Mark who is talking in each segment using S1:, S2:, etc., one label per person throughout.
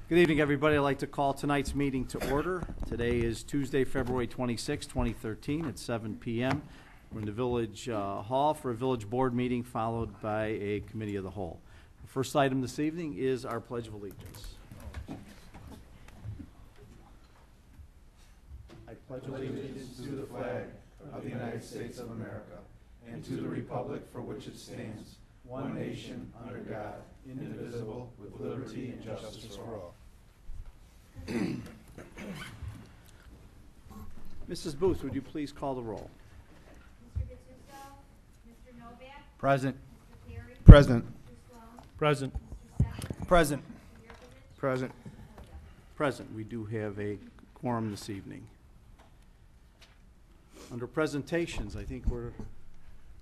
S1: Good evening, everybody. I'd like to call tonight's meeting to order. Today is Tuesday, February 26, 2013 at 7 p.m. We're in the Village Hall for a Village Board meeting followed by a Committee of the Whole. The first item this evening is our Pledge of Allegiance. I pledge
S2: allegiance to the flag of the United States of America and to the republic for which it stands, one nation, under God, indivisible, with liberty and justice for all.
S1: Mrs. Booth, would you please call the roll?
S3: Mr. Gattuso, Mr. Novak,
S4: Present.
S3: Mr. Terry,
S4: Present.
S3: Mr. Sloan,
S4: Present.
S3: Mr. Stecker,
S4: Present.
S3: Mr. Yurkovich,
S4: Present.
S3: Mr. Polio.
S1: Present. We do have a quorum this evening. Under presentations, I think we're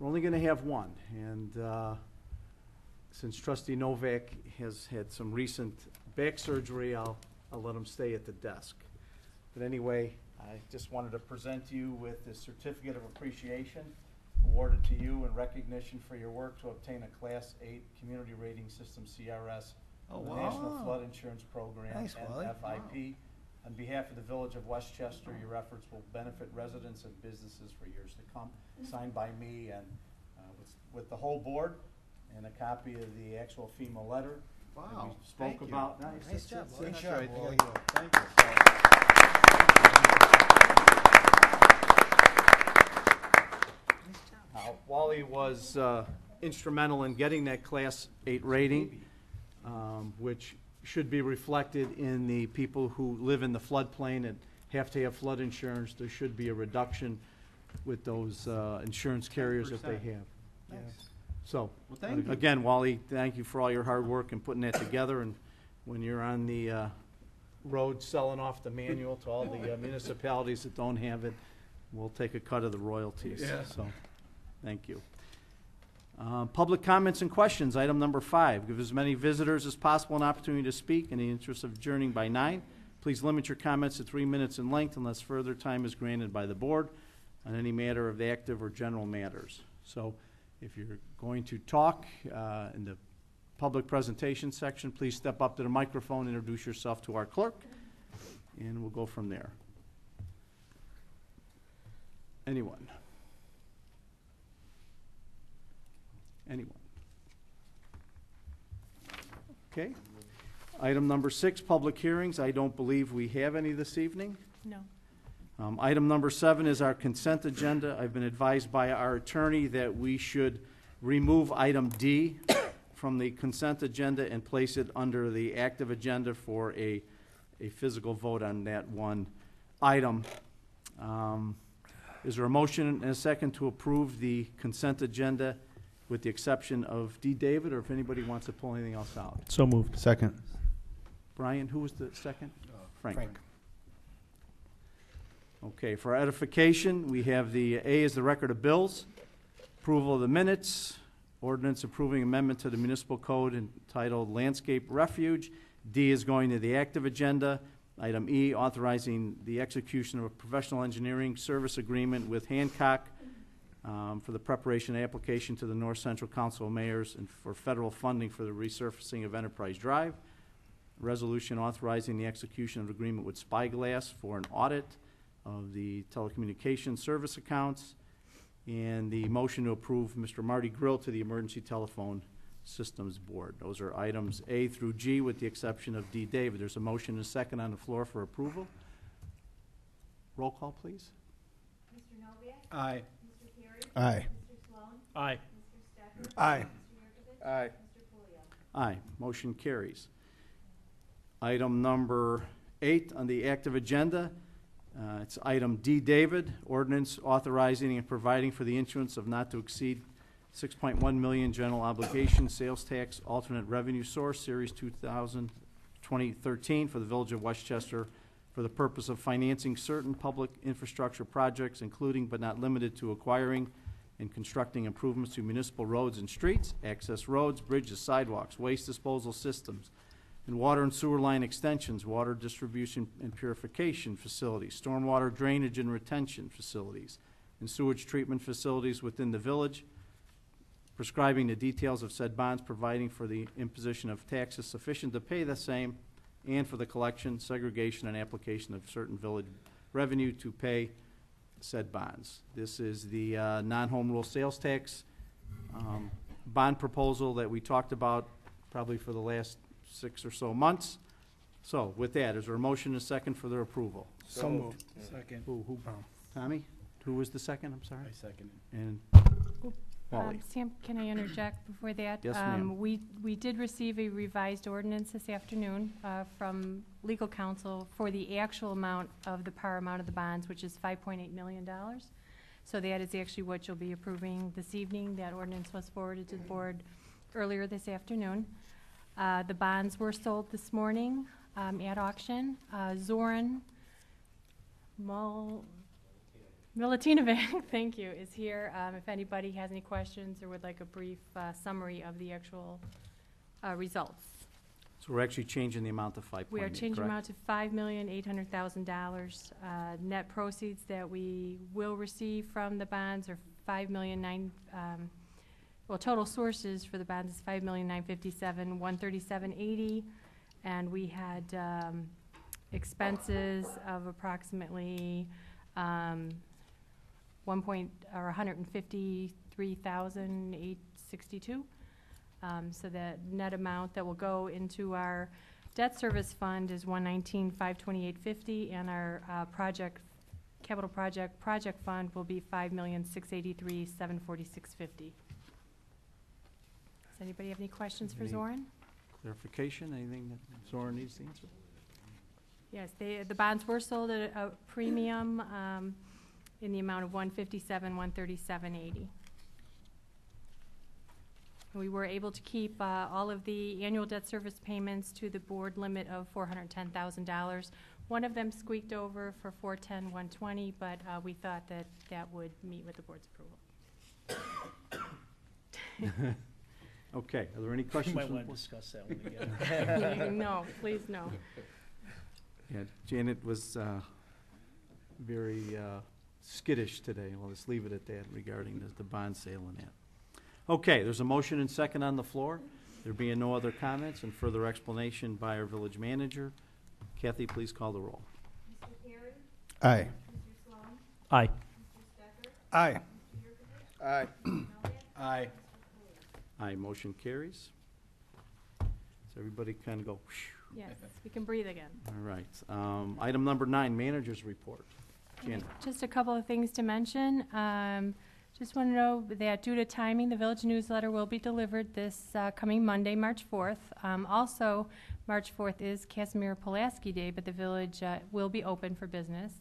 S1: only going to have one. And since Trustee Novak has had some recent back surgery, I'll let him stay at the desk. But anyway, I just wanted to present you with the Certificate of Appreciation awarded to you in recognition for your work to obtain a Class 8 Community Rating System CRS of the National Flood Insurance Program,
S4: Thanks, Wally.
S1: NFIP. On behalf of the Village of Westchester, your efforts will benefit residents and businesses for years to come. Signed by me and with the whole board, and a copy of the actual FEMA letter that we spoke about.
S4: Nice job.
S1: Thank
S4: Thank
S1: you.
S4: you.
S1: Wally was instrumental in getting that Class 8 rating, which should be reflected in the people who live in the floodplain and have to have flood insurance. There should be a reduction with those insurance carriers if they have.
S4: Nice.
S1: So,
S4: Well, thank you.
S1: again, Wally, thank you for all your hard work in putting that together. And when you're on the road selling off the manual to all the municipalities that don't have it, we'll take a cut of the royalties.
S4: Yeah.
S1: So, thank you. Public comments and questions, item number 5. Give as many visitors as possible an opportunity to speak in the interest of adjourning by 9. Please limit your comments to 3 minutes in length unless further time is granted by the board on any matter of active or general matters. So if you're going to talk in the public presentation section, please step up to the microphone, introduce yourself to our clerk, and we'll go from there. Anyone? Anyone? Okay. Item number 6, public hearings. I don't believe we have any this evening.
S5: No.
S1: Item number 7 is our consent agenda. I've been advised by our attorney that we should remove item D from the consent agenda and place it under the active agenda for a physical vote on that one item. Is there a motion and a second to approve the consent agenda with the exception of D. David, or if anybody wants to pull anything else out?
S4: So moved. Second.
S1: Brian, who was the second? Frank. Okay, for our edification, we have the A is the record of bills, approval of the minutes, ordinance approving amendment to the municipal code entitled Landscape Refuge. D is going to the active agenda. Item E, authorizing the execution of a professional engineering service agreement with Hancock for the preparation and application to the North Central Council of Mayors and for federal funding for the resurfacing of Enterprise Drive. Resolution authorizing the execution of agreement with Spyglass for an audit of the telecommunications service accounts, and the motion to approve Mr. Marty Grill to the Emergency Telephone Systems Board. Those are items A through G with the exception of D. David. There's a motion and a second on the floor for approval. Roll call, please.
S3: Mr. Novak,
S4: Aye.
S3: Mr. Terry,
S4: Aye.
S3: Mr. Sloan,
S4: Aye.
S3: Mr. Stecker,
S4: Aye.
S3: Mr. Yurkovich,
S4: Aye.
S3: Mr. Polio.
S1: Aye. Motion carries. Item number 8 on the active agenda. It's item D. David, ordinance authorizing and providing for the issuance of not to exceed 6.1 million general obligation sales tax alternate revenue source series 2013 for the Village of Westchester for the purpose of financing certain public infrastructure projects, including but not limited to acquiring and constructing improvements to municipal roads and streets, access roads, bridges, sidewalks, waste disposal systems, and water and sewer line extensions, water distribution and purification facilities, stormwater drainage and retention facilities, and sewage treatment facilities within the village, prescribing the details of said bonds, providing for the imposition of taxes sufficient to pay the same, and for the collection, segregation, and application of certain village revenue to pay said bonds. This is the non-home rule sales tax bond proposal that we talked about probably for the last 6 or so months. So with that, is there a motion and a second for their approval?
S4: So moved. Second.
S1: Who, Tommy? Who was the second? I'm sorry.
S4: I second it.
S1: And Wally.
S5: Sam, can I interject before that?
S1: Yes, ma'am.
S5: We did receive a revised ordinance this afternoon from legal counsel for the actual amount of the par amount of the bonds, which is $5.8 million. So that is actually what you'll be approving this evening. That ordinance was forwarded to the board earlier this afternoon. The bonds were sold this morning at auction. Zoran Milatinovic, thank you, is here. If anybody has any questions or would like a brief summary of the actual results.
S1: So we're actually changing the amount to 5.8,
S5: We are changing
S1: correct?
S5: amount to $5,800,000. Net proceeds that we will receive from the bonds are total sources for the bonds is $5,957,137.80, and we had expenses of approximately $153,862. So the net amount that will go into our debt service fund is $119,528.50, and our capital project fund will be $5,683,746.50. Does anybody have any questions for
S1: Any-
S5: Zoran?
S1: Clarification, anything that Zoran needs to answer?
S5: Yes, the bonds were sold at a premium in the amount of $157,137.80. We were able to keep all of the annual debt service payments to the board limit of $410,000. One of them squeaked over for $410,120, but we thought that that would meet with the board's approval.
S1: Okay, are there any
S4: You
S1: questions?
S4: might
S1: from the
S4: want to
S1: board?
S4: discuss that one again.
S5: No, please no.
S1: Yeah, Janet was very skittish today. Well, let's leave it at that regarding the bond sale and that. Okay, there's a motion and second on the floor. There being no other comments and further explanation by our village manager. Kathy, please call the roll.
S3: Mr. Perry?
S2: Aye.
S3: Mr. Sloan?
S4: Aye.
S3: Mr. Stecker?
S2: Aye.
S3: Mr. Yurkovich?
S2: Aye.
S3: Mr. Novak?
S2: Aye.
S3: Mr. Fuller?
S1: Aye, motion carries. So everybody kind of go, whew.
S5: Yes, we can breathe again.
S1: All right. Item number 9, manager's report. Janet.
S5: Just a couple of things to mention. Just want to know that due to timing, the village newsletter will be delivered this coming Monday, March 4th. Also, March 4th is Casimir Pulaski Day, but the village will be open for business.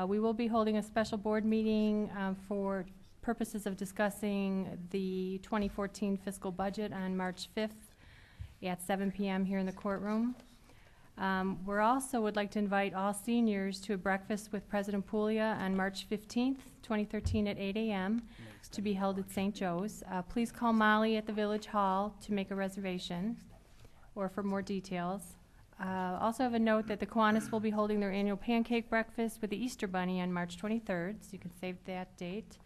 S5: We will be holding a special board meeting for purposes of discussing the 2014 fiscal budget on March 5th at 7 p.m. here in the courtroom. We also would like to invite all seniors to a breakfast with President Puglia on March 15th, 2013 at 8 a.m. to be held at St. Joe's. Please call Molly at the Village Hall to make a reservation or for more details. Also have a note that the Kiwanis will be holding their annual pancake breakfast with the Easter Bunny on March 23rd, so you can save that date.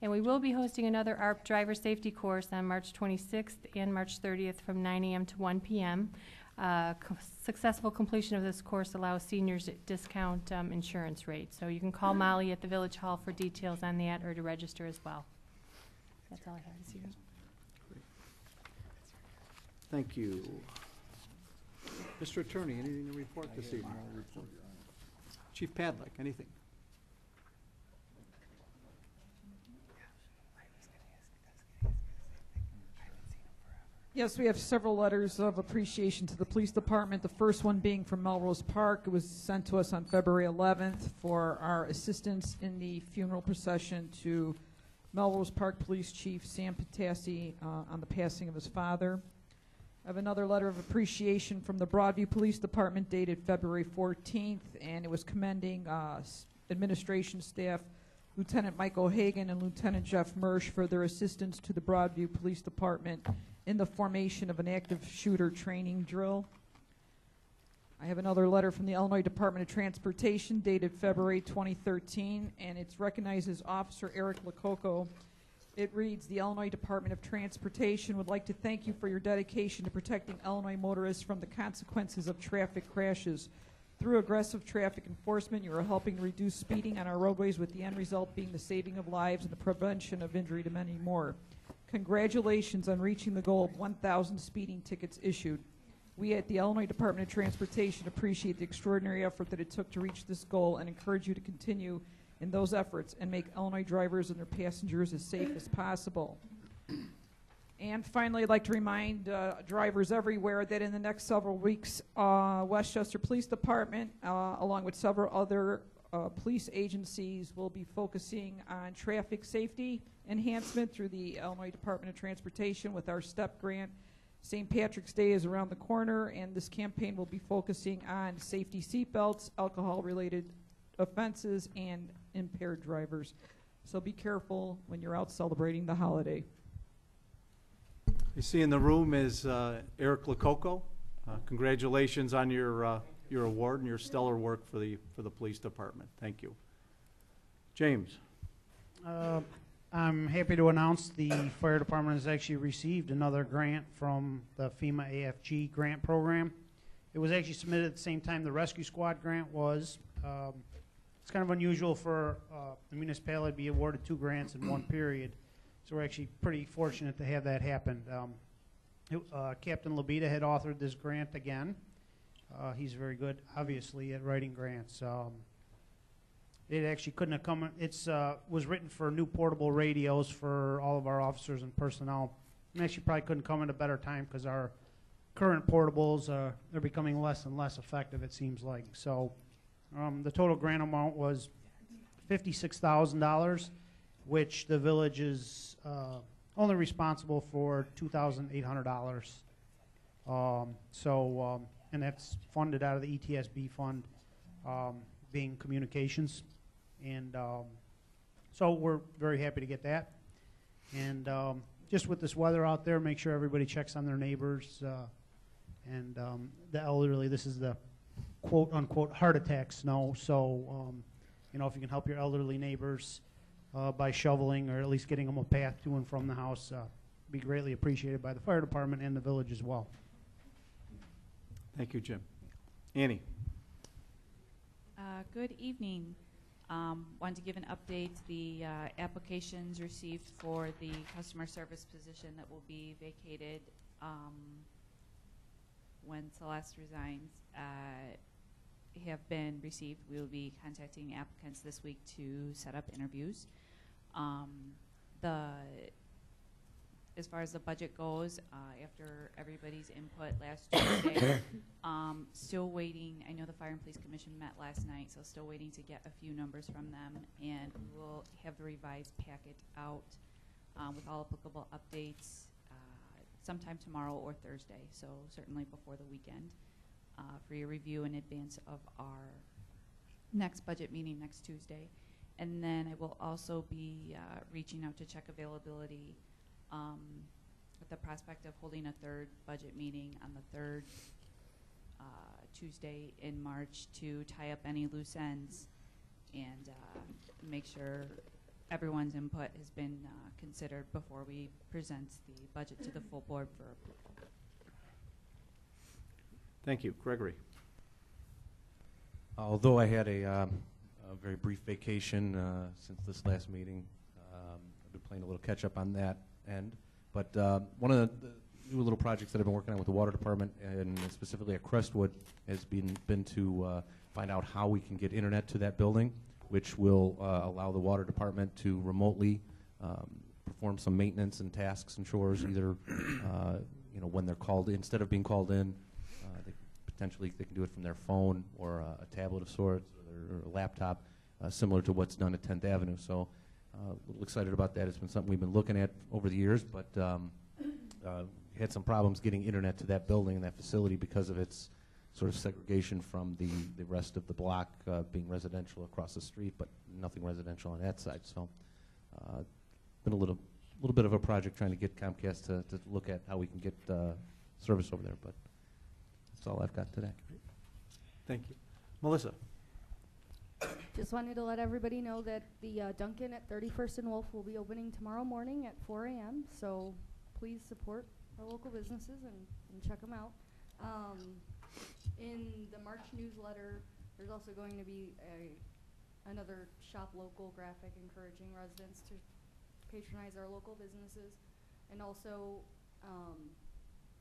S5: And we will be hosting another ARP driver safety course on March 26th and March 30th from 9 a.m. to 1 p.m. Successful completion of this course allows seniors at discount insurance rates. So you can call Molly at the Village Hall for details on that or to register as well. That's all I have this evening.
S1: Thank you. Mr. Attorney, anything to report this evening? Chief Padlock, anything?
S6: Yes, we have several letters of appreciation to the police department. The first one being from Melrose Park. It was sent to us on February 11th for our assistance in the funeral procession to Melrose Park Police Chief Sam Patassi on the passing of his father. I have another letter of appreciation from the Broadview Police Department dated February 14th, and it was commending administration staff Lieutenant Michael Hagan and Lieutenant Jeff Mersch for their assistance to the Broadview Police Department in the formation of an active shooter training drill. I have another letter from the Illinois Department of Transportation dated February 2013, and it recognizes Officer Eric Lococo It reads, "The Illinois Department of Transportation would like to thank you for your dedication to protecting Illinois motorists from the consequences of traffic crashes. Through aggressive traffic enforcement, you are helping to reduce speeding on our roadways, with the end result being the saving of lives and the prevention of injury to many more. Congratulations on reaching the goal of 1,000 speeding tickets issued. We at the Illinois Department of Transportation appreciate the extraordinary effort that it took to reach this goal and encourage you to continue in those efforts and make Illinois drivers and their passengers as safe as possible." And finally, I'd like to remind drivers everywhere that in the next several weeks, Westchester Police Department, along with several other police agencies, will be focusing on traffic safety enhancement through the Illinois Department of Transportation with our STEP grant. St. Patrick's Day is around the corner, and this campaign will be focusing on safety seatbelts, alcohol-related offenses, and impaired drivers. So be careful when you're out celebrating the holiday.
S1: You see in the room is Eric Lococo. Congratulations on your award and your stellar work for the police department. Thank you. James.
S4: I'm happy to announce the fire department has actually received another grant from the FEMA AFG grant program. It was actually submitted at the same time the rescue squad grant was. It's kind of unusual for the municipality to be awarded 2 grants in one period, so we're actually pretty fortunate to have that happen. Captain Labita had authored this grant again. He's very good, obviously, at writing grants. It actually couldn't have come. It's was written for new portable radios for all of our officers and personnel. And actually probably couldn't come at a better time because our current portables they're becoming less and less effective, it seems like. So the total grant amount was $56,000, which the village is only responsible for $2,800. And that's funded out of the ETSB fund, being communications. And so we're very happy to get that. And just with this weather out there, make sure everybody checks on their neighbors. And the elderly, this is the quote-unquote heart attack snow. So, you know, if you can help your elderly neighbors by shoveling or at least getting them a path to and from the house, be greatly appreciated by the fire department and the village as well.
S1: Thank you, Jim. Annie.
S7: Good evening. Wanted to give an update. The applications received for the customer service position that will be vacated when Celeste resigns have been received. We will be contacting applicants this week to set up interviews. As far as the budget goes, after everybody's input last Tuesday, still waiting. I know the Fire and Police Commission met last night, so still waiting to get a few numbers from them, and we will have the revised packet out with all applicable updates sometime tomorrow or Thursday, so certainly before the weekend, for your review in advance of our next budget meeting next Tuesday. And then I will also be reaching out to check availability with the prospect of holding a third budget meeting on the third Tuesday in March to tie up any loose ends and make sure everyone's input has been considered before we present the budget to the full board for approval.
S1: Thank you. Gregory.
S8: Although I had a very brief vacation since this last meeting, I've been playing a little catch up on that end. But one of the new little projects that I've been working on with the water department, and specifically at Crestwood, has been to find out how we can get internet to that building, which will allow the water department to remotely perform some maintenance and tasks and chores, either when they're called in, instead of being called in. Potentially they can do it from their phone or a tablet of sorts or a laptop, similar to what's done at 10th Avenue. So a little excited about that. It's been something we've been looking at over the years, but had some problems getting internet to that building and that facility because of its sort of segregation from the rest of the block, being residential across the street, but nothing residential on that side. So been a little bit of a project trying to get Comcast to look at how we can get service over there, but that's all I've got today.
S1: Thank you. Melissa.
S9: Just wanted to let everybody know that the Dunkin' at 31st and Wolf will be opening tomorrow morning at 4 a.m. So please support our local businesses and check them out. In the March newsletter, there's also going to be another shop local graphic encouraging residents to patronize our local businesses, and also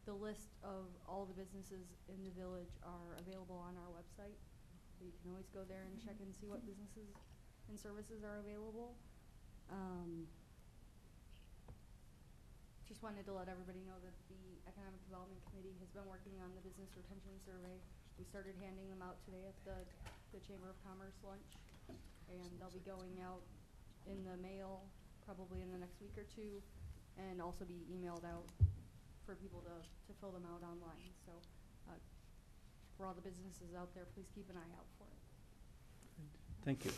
S9: the list of all the businesses in the village are available on our website. So you can always go there and check and see what businesses and services are available. Just wanted to let everybody know that the Economic Development Committee has been working on the business retention survey. We started handing them out today at the Chamber of Commerce lunch, and they'll be going out in the mail probably in the next week or two, and also be emailed out for people to fill them out online. So for all the businesses out there, please keep an eye out for it.
S1: Thank you.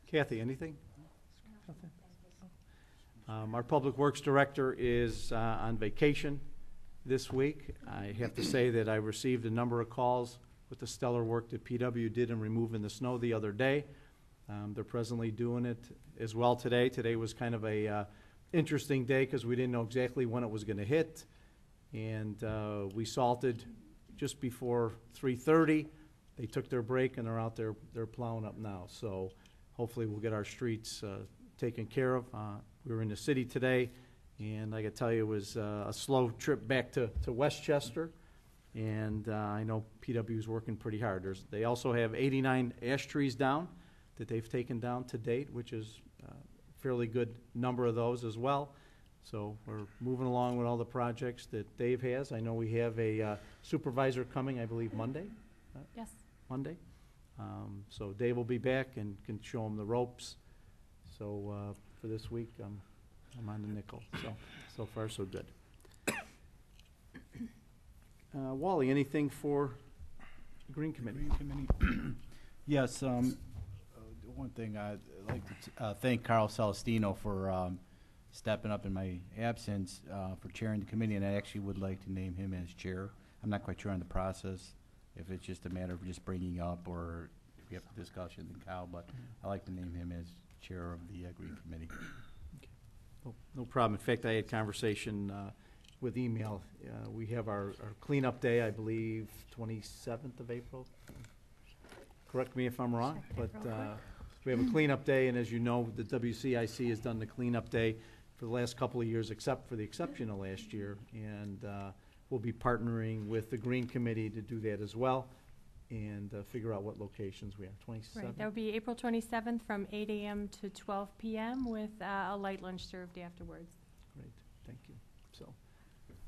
S1: Kathy, anything? Nothing? Our Public Works Director is on vacation this week. I have to say that I received a number of calls with the stellar work that PW did in removing the snow the other day. They're presently doing it as well today. Today was kind of a interesting day because we didn't know exactly when it was going to hit. And we salted just before 3:30. They took their break and they're out there. They're plowing up now. So hopefully we'll get our streets taken care of. We were in the city today, and I got to tell you, it was a slow trip back to Westchester. And I know PW is working pretty hard. They also have 89 ash trees down that they've taken down to date, which is a fairly good number of those as well. So we're moving along with all the projects that Dave has. I know we have a supervisor coming, I believe, Monday.
S5: Yes.
S1: Monday. So Dave will be back and can show him the ropes. So for this week, I'm on the nickel. So far, so good. Wally, anything for the Green Committee?
S10: Green Committee. Yes. One thing I'd like to thank Carl Celestino for stepping up in my absence for chairing the committee, and I actually would like to name him as chair. I'm not quite sure on the process, if it's just a matter of just bringing up or if we have a discussion with Kyle, but I like to name him as chair of the Green Committee.
S1: Okay. No problem. In fact, I had conversation with email. We have our cleanup day, I believe, 27th of April. Correct me if I'm wrong,
S5: Check it
S1: but
S5: real quick.
S1: we have a cleanup day, and as you know, the WCIC has done the cleanup day for the last couple of years, except for the exception of last year, and we'll be partnering with the Green Committee to do that as well, and figure out what locations we have. 27th?
S5: Right, that would be April 27th from 8 a.m. to 12 p.m. with a light lunch served afterwards.
S1: Great, thank you. So,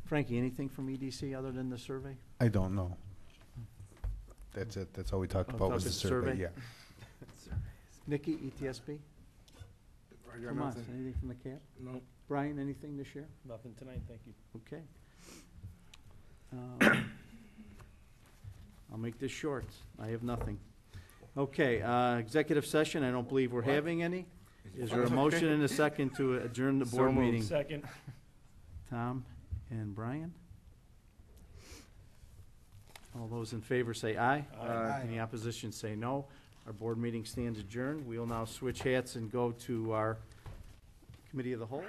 S1: Frankie, anything from EDC other than the survey?
S2: I don't know. That's it. That's all we talked about was the survey. Yeah.
S1: Nikki, ETSB? Come on, anything from the CAP?
S11: No,
S1: Brian, anything to share?
S11: nothing tonight, thank you.
S1: Okay. I'll make this short. I have nothing. Okay, executive session, I don't believe we're having any. Is there a motion and a second to adjourn the board meeting?
S11: Second.
S1: Tom and Brian? All those in favor say aye.
S11: Aye.
S1: Any opposition say no. Our board meeting stands adjourned. We will now switch hats and go to our committee of the whole.